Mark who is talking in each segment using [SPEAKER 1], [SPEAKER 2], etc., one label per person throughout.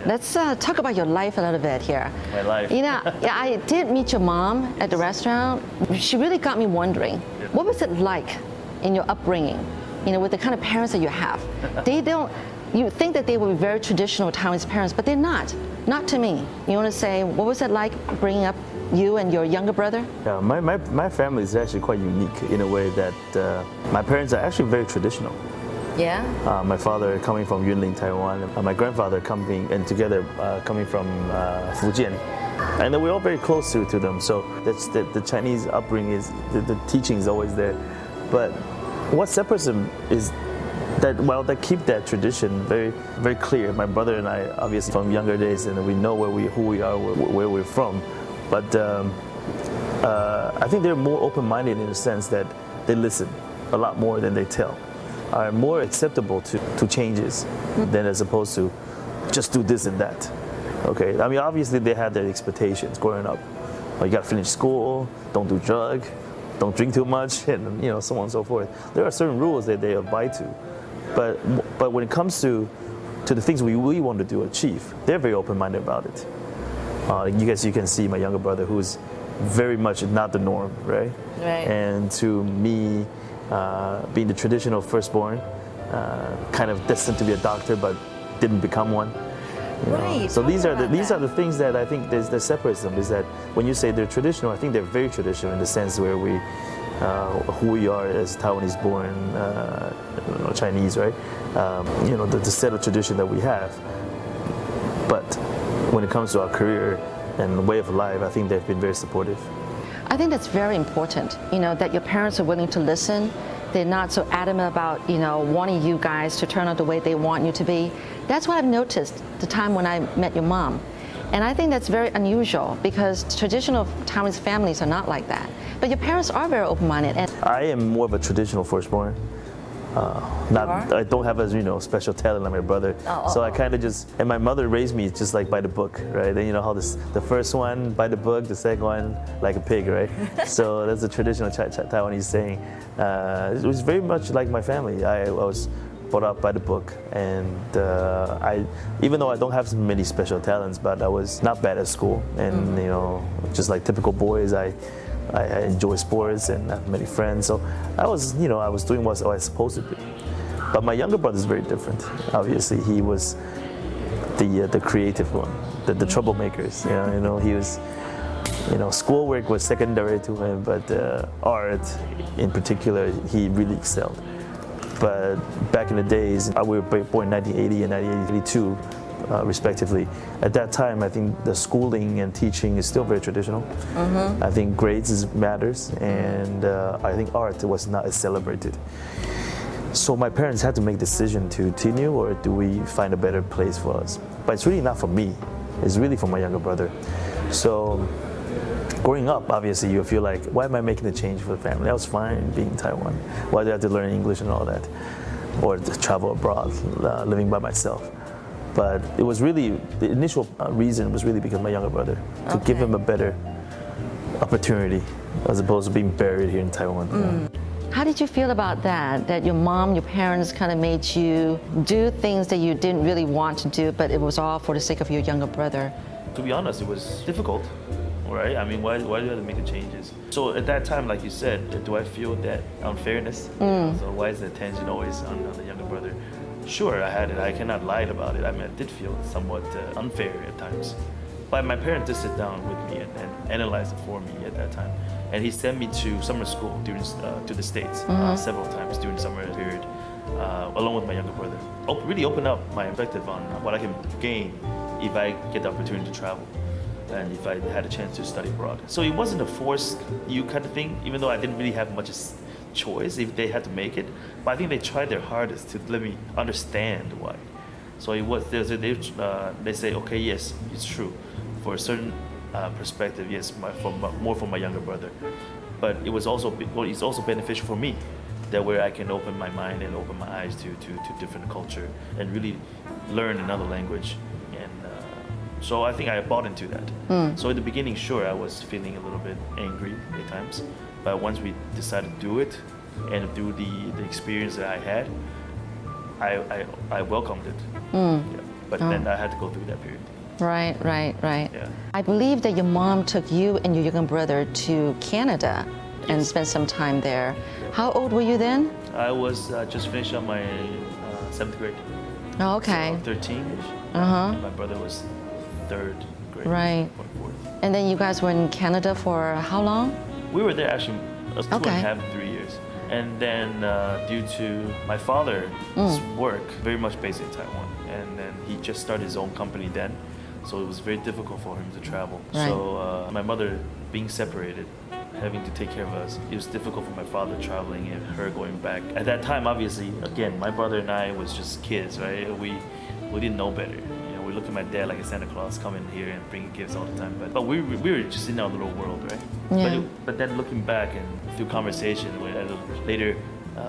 [SPEAKER 1] Let's talk about your life a little bit here.
[SPEAKER 2] My life.
[SPEAKER 1] Yeah, I did meet your mom at the restaurant. She really got me wondering, what was it like in your upbringing? With the kind of parents that you have. You think that they will be very traditional Taiwanese parents, but they're not. Not to me. You want to say, what was it like bringing up you and your younger brother?
[SPEAKER 2] Yeah, my family is actually quite unique in a way that my parents are actually very traditional.
[SPEAKER 1] Yeah.
[SPEAKER 2] My father coming from Yunlin, Taiwan, and my grandfather coming from Fujian. And we're all very close to them, so that's the Chinese upbringing is, the teaching is always there. But what separates them is that, they keep that tradition very, very clear. My brother and I, obviously from younger days, and we know who we are, where we're from. But I think they're more open-minded in the sense that they listen a lot more than they tell. Are more acceptable to changes than as opposed to just do this and that. Okay, I mean, obviously they had their expectations growing up. You got to finish school, don't do drugs, don't drink too much, and so on and so forth. There are certain rules that they abide to, but when it comes to the things we want to achieve, they're very open-minded about it. You can see my younger brother, who's very much not the norm, right?
[SPEAKER 1] Right.
[SPEAKER 2] And to me, being the traditional firstborn, kind of destined to be a doctor, but didn't become one.
[SPEAKER 1] Right.
[SPEAKER 2] So these are the things that I think that separates them. Is that when you say they're traditional, I think they're very traditional in the sense where who we are as Taiwanese-born Chinese, right? The set of tradition that we have. But when it comes to our career and way of life, I think they've been very supportive.
[SPEAKER 1] I think that's very important, that your parents are willing to listen. They're not so adamant about, wanting you guys to turn out the way they want you to be. That's what I've noticed the time when I met your mom. And I think that's very unusual because traditional Taiwanese families are not like that. But your parents are very open-minded. And
[SPEAKER 2] I am more of a traditional firstborn. I don't have a special talent like my brother, so I kind of and my mother raised me just like by the book, right? And how the first one by the book, the second one like a pig, right? So that's a traditional Taiwanese saying. It was very much like my family. I was brought up by the book, and even though I don't have many special talents, but I was not bad at school, and just like typical boys, I enjoy sports and I have many friends. So I was doing what I was supposed to do. But my younger brother is very different. Obviously, he was the creative one, the troublemakers. He was, schoolwork was secondary to him, but art in particular, he really excelled. But back in the days, we were born in 1980 and 1982. Respectively. At that time, I think the schooling and teaching is still very traditional. Mm-hmm. I think grades matters, and I think art was not as celebrated. So my parents had to make a decision to continue, or do we find a better place for us? But it's really not for me. It's really for my younger brother. So growing up, obviously, you feel like, why am I making the change for the family? I was fine being in Taiwan. Why do I have to learn English and all that? Or to travel abroad, living by myself? But it was really, the initial reason was really because of my younger brother, to give him a better opportunity as opposed to being buried here in Taiwan.
[SPEAKER 1] How did you feel about that your mom, your parents kind of made you do things that you didn't really want to do, but it was all for the sake of your younger brother?
[SPEAKER 2] To be honest, it was difficult, right? I mean, why do you have to make the changes? So at that time, like you said, do I feel that unfairness? So why is the attention always on the younger brother? Sure, I had it. I cannot lie about it. I mean, I did feel somewhat unfair at times. But my parents did sit down with me and analyze it for me at that time. And he sent me to summer school to the States several times during the summer period, along with my younger brother. Really opened up my perspective on what I can gain if I get the opportunity to travel and if I had a chance to study abroad. So it wasn't a forced you kind of thing, even though I didn't really have much choice if they had to make it, but I think they tried their hardest to let me understand why. So it was they say, okay, yes, it's true, for a certain perspective, yes, more for my younger brother, but it's also beneficial for me, that where I can open my mind and open my eyes to different culture and really learn another language. And so I think I bought into that. So in the beginning, sure, I was feeling a little bit angry at times. But once we decided to do it, and through the experience that I had, I welcomed it. Yeah. But then I had to go through that period.
[SPEAKER 1] Right.
[SPEAKER 2] Yeah.
[SPEAKER 1] I believe that your mom took you and your younger brother to Canada and spent some time there. How old were you then?
[SPEAKER 2] I was just finished up my 7th grade.
[SPEAKER 1] Oh, okay.
[SPEAKER 2] So 13-ish.
[SPEAKER 1] Uh-huh.
[SPEAKER 2] And my brother was 3rd grade.
[SPEAKER 1] Right.
[SPEAKER 2] Or 4th.
[SPEAKER 1] And then you guys were in Canada for how long?
[SPEAKER 2] We were there actually 2.5 to 3 years. And then due to my father's work, very much based in Taiwan, and then he just started his own company then, so it was very difficult for him to travel.
[SPEAKER 1] Right.
[SPEAKER 2] So my mother being separated, having to take care of us, it was difficult for my father traveling and her going back. At that time, obviously, again, my brother and I was just kids, right? We didn't know better. We looked at my dad like a Santa Claus coming here and bringing gifts all the time. But we were just in our little world, right?
[SPEAKER 1] Yeah.
[SPEAKER 2] But then looking back and through conversation at a later,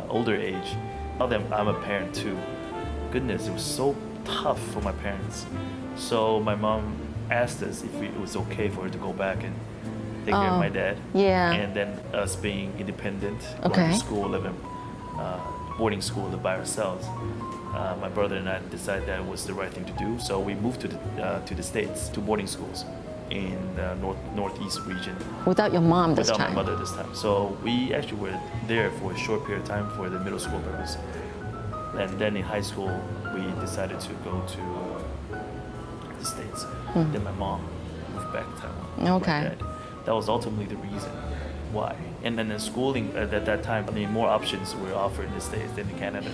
[SPEAKER 2] older age, now that I'm a parent too, goodness, it was so tough for my parents. So my mom asked us if it was okay for her to go back and take care of my dad.
[SPEAKER 1] Yeah.
[SPEAKER 2] And then us being independent, going
[SPEAKER 1] Okay.
[SPEAKER 2] to school, living boarding school by ourselves. My brother and I decided that was the right thing to do, so we moved to the States, to boarding schools in the northeast region.
[SPEAKER 1] Without your mom this
[SPEAKER 2] Without
[SPEAKER 1] time?
[SPEAKER 2] my mother this time. So we actually were there for a short period of time for the middle school purpose. And then in high school, we decided to go to the States. Then my mom moved back to Taiwan.
[SPEAKER 1] Okay.
[SPEAKER 2] My dad. That was ultimately the reason why. And then in schooling at that time, more options were offered in the States than in Canada.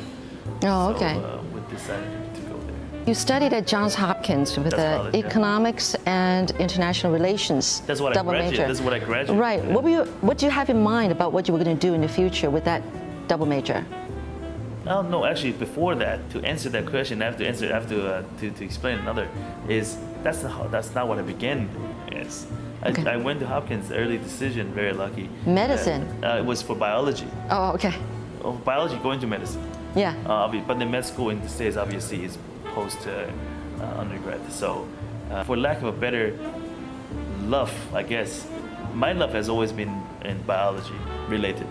[SPEAKER 1] Oh, okay.
[SPEAKER 2] So we decided to go there.
[SPEAKER 1] You studied at Johns Hopkins with
[SPEAKER 2] That's college, yeah.
[SPEAKER 1] economics and international relations.
[SPEAKER 2] That's what
[SPEAKER 1] double
[SPEAKER 2] I graduated.
[SPEAKER 1] major.
[SPEAKER 2] That's what I graduated.
[SPEAKER 1] Right.
[SPEAKER 2] Yeah.
[SPEAKER 1] What do you have in mind about what you were going to do in the future with that double major?
[SPEAKER 2] Oh no, actually, before that, to answer that question, I have to explain another. That's not what I began as.
[SPEAKER 1] Okay.
[SPEAKER 2] I went to Hopkins, early decision, very lucky.
[SPEAKER 1] Medicine?
[SPEAKER 2] It was for biology.
[SPEAKER 1] Oh, okay.
[SPEAKER 2] Biology going to medicine.
[SPEAKER 1] Yeah.
[SPEAKER 2] But the med school in the States obviously is post undergrad. So, for lack of a better love, I guess, my love has always been in biology related.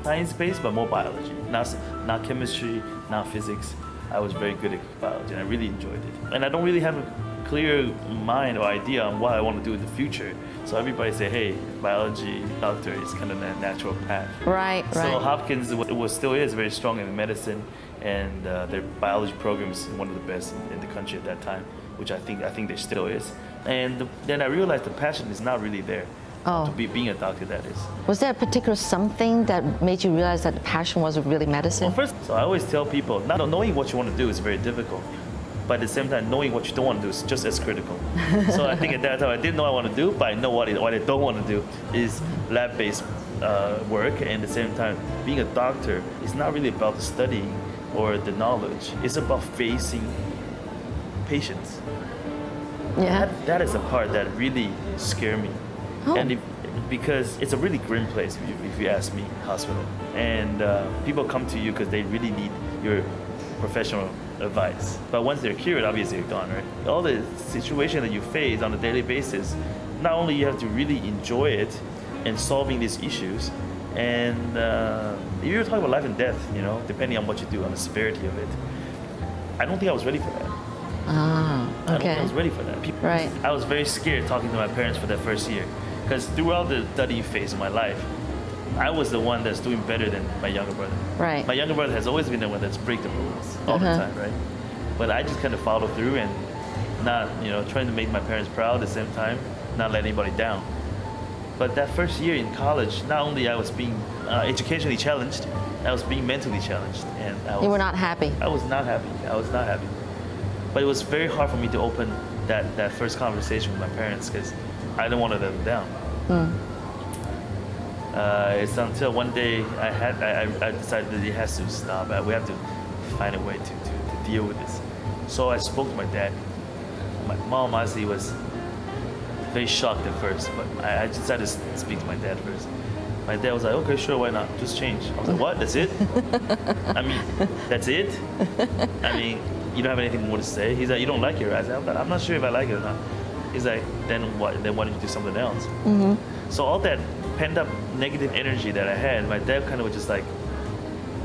[SPEAKER 2] Science-based, but more biology. Not chemistry, not physics. I was very good at biology, and I really enjoyed it. And I don't really have a clear mind or idea on what I want to do in the future. So everybody say, hey, biology, doctor is kind of a natural path.
[SPEAKER 1] Right.
[SPEAKER 2] So Hopkins still is very strong in medicine, and their biology program is one of the best in the country at that time, which I think there still is. And then I realized the passion is not really there.
[SPEAKER 1] Oh.
[SPEAKER 2] To being a doctor, that is.
[SPEAKER 1] Was there a particular something that made you realize that the passion was really medicine?
[SPEAKER 2] Well, first, so I always tell people, not knowing what you want to do is very difficult, but at the same time, knowing what you don't want to do is just as critical. So I think at that time, I didn't know what I want to do, but I know what I don't want to do is lab-based work. And at the same time, being a doctor is not really about the studying or the knowledge. It's about facing patients.
[SPEAKER 1] Yeah.
[SPEAKER 2] That is the part that really scared me.
[SPEAKER 1] Oh.
[SPEAKER 2] And because it's a really grim place, if you ask me, hospital. And people come to you because they really need your professional advice. But once they're cured, obviously you're gone, right? All the situation that you face on a daily basis, not only you have to really enjoy it and solving these issues, and you're talking about life and death, depending on what you do, on the severity of it. I don't think I was ready for that.
[SPEAKER 1] Ah,
[SPEAKER 2] I don't think
[SPEAKER 1] okay.
[SPEAKER 2] I was ready for that.
[SPEAKER 1] Right.
[SPEAKER 2] I was very scared talking to my parents for that first year, because throughout the study phase of my life, I was the one that's doing better than my younger brother.
[SPEAKER 1] Right.
[SPEAKER 2] My younger brother has always been the one that's break the rules all the time, right? But I just kind of followed through and not, trying to make my parents proud at the same time, not let anybody down. But that first year in college, not only I was being educationally challenged, I was being mentally challenged, and
[SPEAKER 1] You were not happy.
[SPEAKER 2] I was not happy. But it was very hard for me to open that first conversation with my parents because I didn't want to let them down. It's until one day I decided that it has to stop. We have to find a way to deal with this. So I spoke to my dad. My mom honestly was very shocked at first, but I decided to speak to my dad first. My dad was like, okay, sure, why not? Just change. I was like, what? That's it? That's it? You don't have anything more to say? He's like, you don't like it, right? I said, I'm not sure if I like it or not. He's like, then what? Then why don't you do something else? Mm-hmm. So all that pent up negative energy that I had, my dad kind of was just like,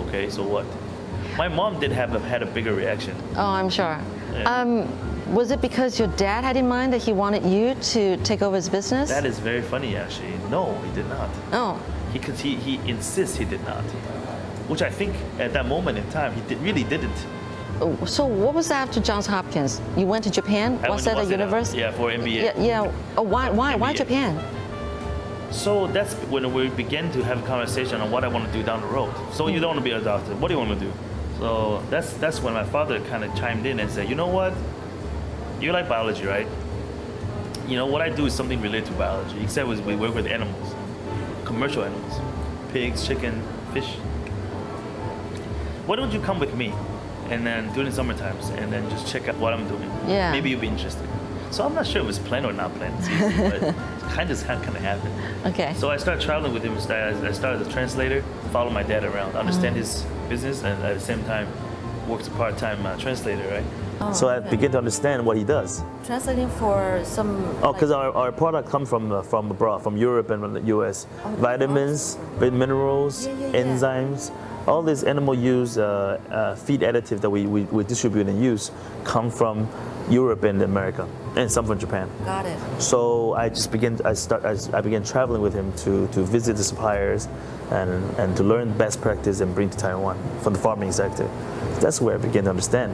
[SPEAKER 2] okay, so what? My mom did had a bigger reaction.
[SPEAKER 1] Oh, I'm sure. Was it because your dad had in mind that he wanted you to take over his business?
[SPEAKER 2] That is very funny, actually. No, he did not.
[SPEAKER 1] Oh.
[SPEAKER 2] Because he insists he did not. Which I think at that moment in time, he really didn't.
[SPEAKER 1] So what was after Johns Hopkins? You went to Japan? Was that a university?
[SPEAKER 2] Yeah, for MBA.
[SPEAKER 1] Yeah. Oh, why Japan?
[SPEAKER 2] So that's when we began to have a conversation on what I want to do down the road. So you don't want to be a doctor. What do you want to do? So that's when my father kind of chimed in and said, you know what? You like biology, right? You know, what I do is something related to biology, except we work with animals, commercial animals, pigs, chicken, fish. Why don't you come with me? And then during the summer times, and then just check out what I'm doing.
[SPEAKER 1] Yeah.
[SPEAKER 2] Maybe you'll be interested. So I'm not sure if it was planned or not planned, but it kind of happened.
[SPEAKER 1] Okay.
[SPEAKER 2] So I started traveling with him. I started as a translator, follow my dad around, understand his business, and at the same time, worked as a part-time translator, right?
[SPEAKER 1] Oh,
[SPEAKER 2] so I began to understand what he does.
[SPEAKER 1] Translating for some.
[SPEAKER 2] Oh, because our product comes from abroad, from Europe and from the U.S. Vitamins, minerals, enzymes. All these animal use feed additives that we distribute and use come from Europe and America, and some from Japan.
[SPEAKER 1] Got it.
[SPEAKER 2] So I began traveling with him to visit the suppliers and to learn best practice and bring to Taiwan from the farming sector. That's where I began to understand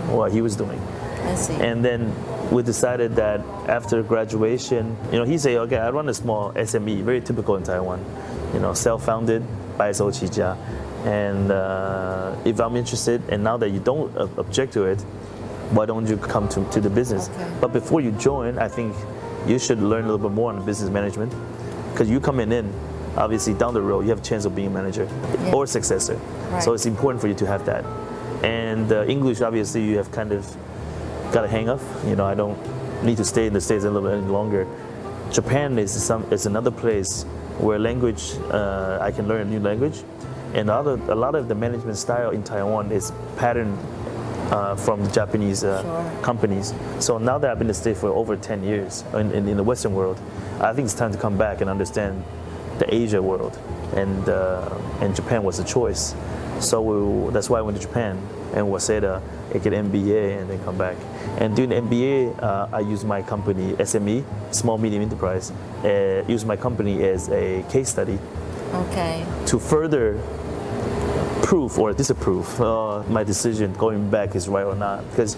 [SPEAKER 2] what he was doing.
[SPEAKER 1] I see.
[SPEAKER 2] And then we decided that after graduation, he said, okay, I run a small SME, very typical in Taiwan, self-founded, 白手起家. And if I'm interested, and now that you don't object to it, why don't you come to the business?
[SPEAKER 1] Okay.
[SPEAKER 2] But before you join, I think you should learn a little bit more on business management, because you coming in, obviously down the road, you have a chance of being a manager or successor.
[SPEAKER 1] Right.
[SPEAKER 2] So it's important for you to have that. And English, obviously, you have kind of got to hang up. I don't need to stay in the States a little bit any longer. Japan is another place where language, I can learn a new language. And a lot of the management style in Taiwan is patterned from the Japanese companies. So now that I've been in the States for over 10 years in the Western world, I think it's time to come back and understand the Asia world. And Japan was a choice. So that's why I went to Japan and Waseda, get an MBA, and then come back. And during the MBA, I used my company, SME, Small Medium Enterprise, used my company as a case study.
[SPEAKER 1] Okay.
[SPEAKER 2] To further prove or disapprove my decision going back is right or not. Because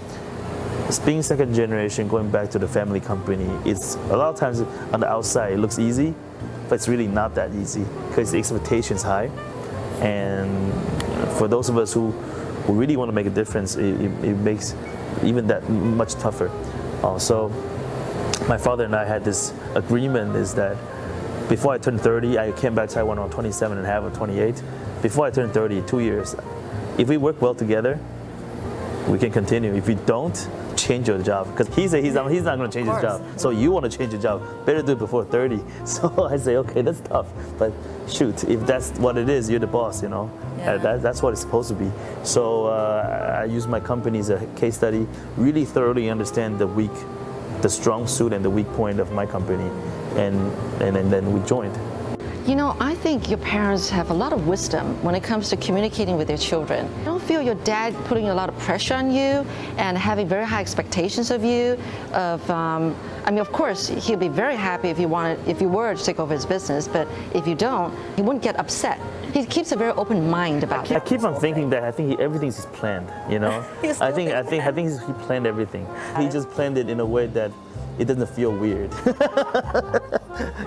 [SPEAKER 2] being second generation, going back to the family company, it's a lot of times on the outside it looks easy, but it's really not that easy because the expectation is high. And for those of us who really want to make a difference, it makes even that much tougher. So my father and I had this agreement is that before I turned 30, I came back to Taiwan on 27 and a half or 28. Before I turned 30, 2 years, if we work well together, we can continue. If we don't, change your job. Because he said he's not going to change his job. So you want to change your job, better do it before 30. So I say, okay, that's tough. But shoot, if that's what it is, you're the boss, That's what it's supposed to be. So I use my company as a case study, really thoroughly understand the strong suit and the weak point of my company. And then we joined.
[SPEAKER 1] I think your parents have a lot of wisdom when it comes to communicating with their children. I don't feel your dad putting a lot of pressure on you and having very high expectations of you. Of course, he'll be very happy if you were to take over his business, but if you don't, he wouldn't get upset. He keeps a very open mind about it.
[SPEAKER 2] I keep on thinking that everything's planned, I think he planned everything. He just planned it in a way that it doesn't feel weird.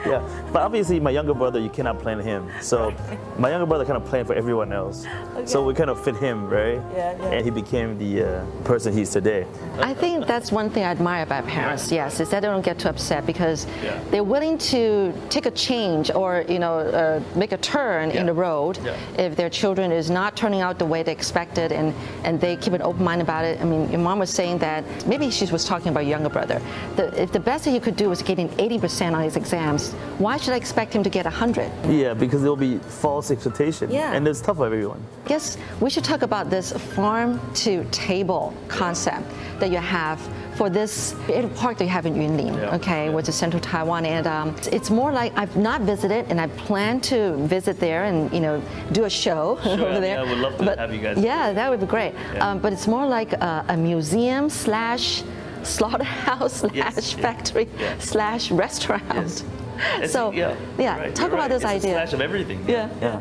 [SPEAKER 2] Yeah, but obviously my younger brother, you cannot plan him. So my younger brother kind of planned for everyone else. Okay. So we kind of fit him, right? Yeah. And he became the person he is today.
[SPEAKER 1] I think that's one thing I admire about parents, yes, is that they don't get too upset because they're willing to take a change or, make a turn in the road if their children is not turning out the way they expected and they keep an open mind about it. Your mom was saying that, maybe she was talking about your younger brother. If the best thing he could do was getting 80% on his exams, why should I expect him to get 100?
[SPEAKER 2] Yeah, because there'll be false expectation. Yeah. And it's tough for everyone.
[SPEAKER 1] I guess we should talk about this farm to table concept that you have for this park that you have in Yunlin, okay, which is central Taiwan, and it's more like I've not visited, and I plan to visit there and do a show over there.
[SPEAKER 2] I would love to have you guys.
[SPEAKER 1] Yeah, that would be great. But it's more like a museum slash slaughterhouse slash factory slash restaurant.
[SPEAKER 2] Yes.
[SPEAKER 1] So talk about this idea.
[SPEAKER 2] It's a slash of everything.
[SPEAKER 1] Yeah.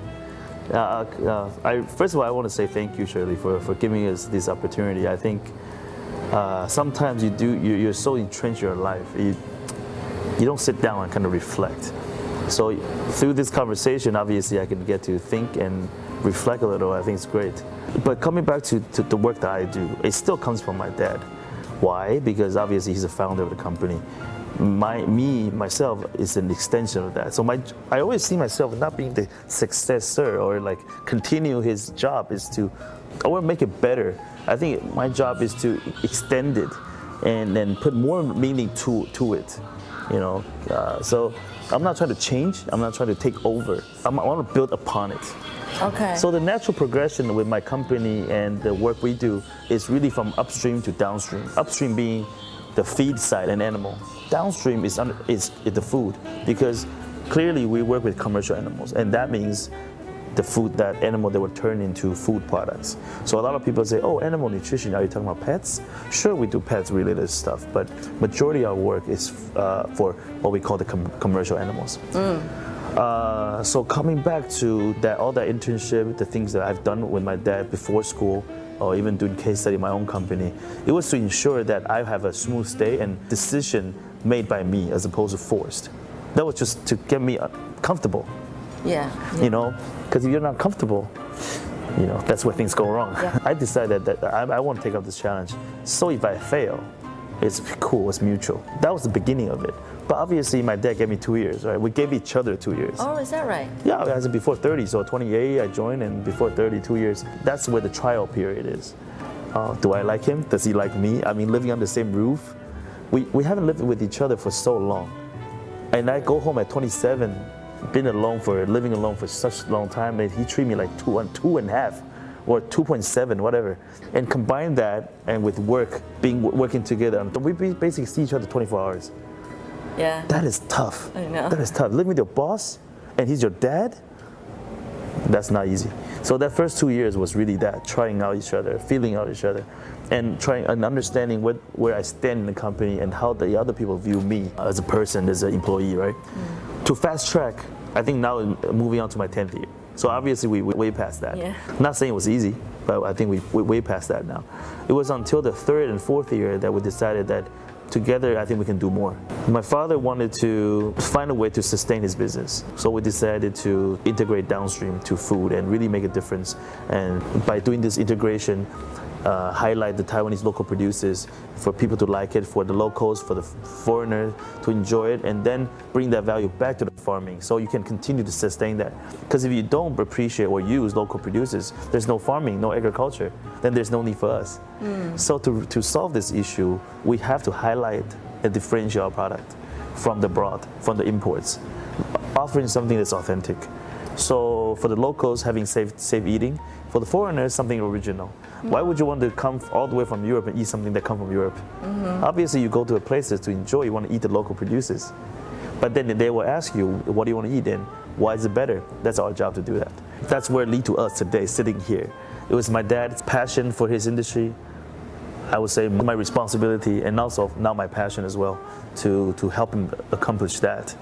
[SPEAKER 2] First of all, I want to say thank you, Shirley, for giving us this opportunity. I think sometimes you're so entrenched in your life, you don't sit down and kind of reflect. So through this conversation, obviously, I can get to think and reflect a little. I think it's great. But coming back to the work that I do, it still comes from my dad. Why? Because obviously he's the founder of the company. Myself is an extension of that. So I always see myself not being the successor or like continue his job is to, I want to make it better. I think my job is to extend it and then put more meaning to it, So I'm not trying to change. I'm not trying to take over. I want to build upon it.
[SPEAKER 1] Okay.
[SPEAKER 2] So the natural progression with my company and the work we do is really from upstream to downstream. Upstream being the feed side and animal. Downstream is the food, because clearly we work with commercial animals, and that means the food, that animal that would turn into food products. So a lot of people say, oh, animal nutrition, are you talking about pets? Sure, we do pets related stuff, but majority of our work is for what we call the commercial animals. So coming back to that, all that internship, the things that I've done with my dad before school, or even doing case study in my own company, it was to ensure that I have a smooth stay and decision made by me as opposed to forced. That was just to get me comfortable.
[SPEAKER 1] Yeah.
[SPEAKER 2] Because if you're not comfortable, that's where things go wrong. Yeah. I decided that I want to take up this challenge. So if I fail, it's cool, it's mutual. That was the beginning of it. But obviously, my dad gave me 2 years, right? We gave each other 2 years.
[SPEAKER 1] Oh, is that right?
[SPEAKER 2] Yeah, I was before 30, so 28 I joined, and before 30, 2 years. That's where the trial period is. Do I like him? Does he like me? I mean, living on the same roof. We haven't lived with each other for so long. And I go home at 27, living alone for such a long time, and he treated me like two and a half. Or 2.7, whatever. And combine that and with working together, we basically see each other 24 hours.
[SPEAKER 1] Yeah.
[SPEAKER 2] That is tough.
[SPEAKER 1] I know.
[SPEAKER 2] That is tough. Living with your boss and he's your dad, that's not easy. So that first 2 years was really that, trying out each other, feeling out each other, and trying and understanding where I stand in the company and how the other people view me as a person, as an employee, right? To fast track, I think now moving on to my 10th year. So obviously we way past that.
[SPEAKER 1] Yeah.
[SPEAKER 2] Not saying it was easy, but I think we way past that now. It was until the 3rd and 4th year that we decided that together I think we can do more. My father wanted to find a way to sustain his business. So we decided to integrate downstream to food and really make a difference. And by doing this integration, highlight the Taiwanese local producers for people to like it, for the locals, for the foreigner to enjoy it, and then bring that value back to the farming so you can continue to sustain that. Because if you don't appreciate or use local producers, there's no farming, no agriculture, then there's no need for us. So to solve this issue, we have to highlight and differentiate our product from the abroad, from the imports, offering something that's authentic. So for the locals, having safe eating. For the foreigners, something original. Why would you want to come all the way from Europe and eat something that comes from Europe? Obviously, you go to a places to enjoy, you want to eat the local producers. But then they will ask you, what do you want to eat and why is it better? That's our job to do that. That's where it lead to us today, sitting here. It was my dad's passion for his industry. I would say my responsibility and also now my passion as well to help him accomplish that.